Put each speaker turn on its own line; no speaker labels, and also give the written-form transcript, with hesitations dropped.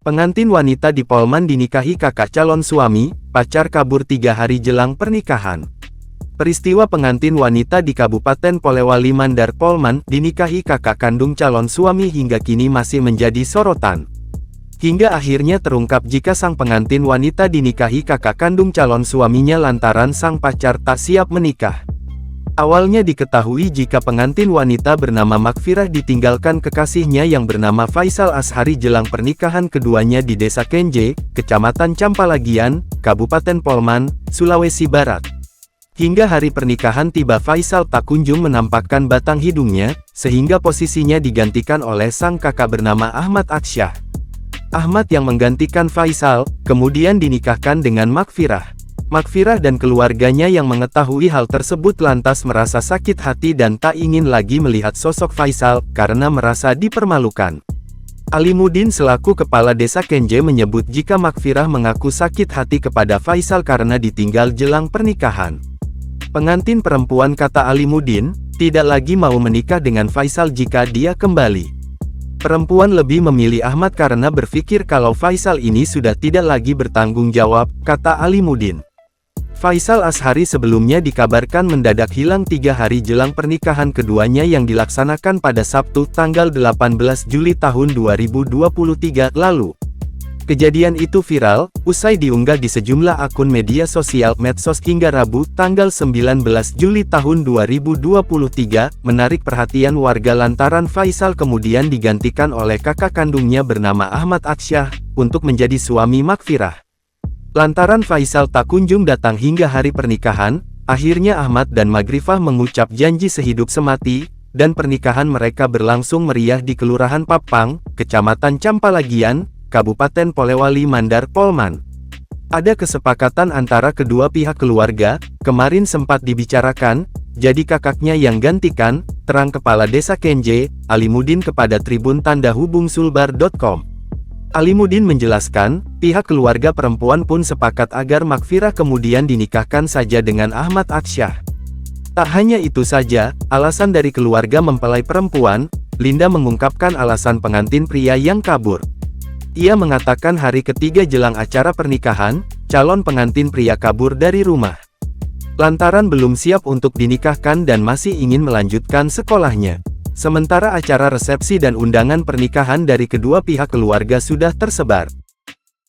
Pengantin wanita di Polman dinikahi kakak calon suami, pacar kabur 3 hari jelang pernikahan. Peristiwa pengantin wanita di Kabupaten Polewali Mandar Polman dinikahi kakak kandung calon suami hingga kini masih menjadi sorotan. Hingga akhirnya terungkap jika sang pengantin wanita dinikahi kakak kandung calon suaminya lantaran sang pacar tak siap menikah. Awalnya diketahui jika pengantin wanita bernama Makfirah ditinggalkan kekasihnya yang bernama Faisal Ashari jelang pernikahan keduanya di Desa Kenje, Kecamatan Campalagian, Kabupaten Polman, Sulawesi Barat. Hingga hari pernikahan tiba Faisal tak kunjung menampakkan batang hidungnya, sehingga posisinya digantikan oleh sang kakak bernama Ahmad Aksyah. Ahmad yang menggantikan Faisal, kemudian dinikahkan dengan Makfirah. Makfirah dan keluarganya yang mengetahui hal tersebut lantas merasa sakit hati dan tak ingin lagi melihat sosok Faisal, karena merasa dipermalukan. Alimuddin selaku kepala desa Kenje menyebut jika Makfirah mengaku sakit hati kepada Faisal karena ditinggal jelang pernikahan. Pengantin perempuan, kata Alimuddin, tidak lagi mau menikah dengan Faisal jika dia kembali. Perempuan lebih memilih Ahmad karena berpikir kalau Faisal ini sudah tidak lagi bertanggung jawab, kata Alimuddin. Faisal Ashari sebelumnya dikabarkan mendadak hilang 3 hari jelang pernikahan keduanya yang dilaksanakan pada Sabtu, tanggal 18 Juli tahun 2023 lalu. Kejadian itu viral, usai diunggah di sejumlah akun media sosial medsos hingga Rabu, tanggal 19 Juli tahun 2023, menarik perhatian warga lantaran Faisal kemudian digantikan oleh kakak kandungnya bernama Ahmad Aksyah, untuk menjadi suami Makfirah. Lantaran Faisal tak kunjung datang hingga hari pernikahan, akhirnya Ahmad dan Makfirah mengucap janji sehidup semati, dan pernikahan mereka berlangsung meriah di Kelurahan Papang, Kecamatan Campalagian, Kabupaten Polewali Mandar Polman. Ada kesepakatan antara kedua pihak keluarga, kemarin sempat dibicarakan, jadi kakaknya yang gantikan, terang Kepala Desa Kenje, Alimuddin kepada Tribun Tanda Hubung Sulbar.com. Alimuddin menjelaskan, pihak keluarga perempuan pun sepakat agar Makfirah kemudian dinikahkan saja dengan Ahmad Aksyah. Tak hanya itu saja, alasan dari keluarga mempelai perempuan, Linda mengungkapkan alasan pengantin pria yang kabur. Ia mengatakan hari ketiga jelang acara pernikahan, calon pengantin pria kabur dari rumah. Lantaran belum siap untuk dinikahkan dan masih ingin melanjutkan sekolahnya. Sementara acara resepsi dan undangan pernikahan dari kedua pihak keluarga sudah tersebar.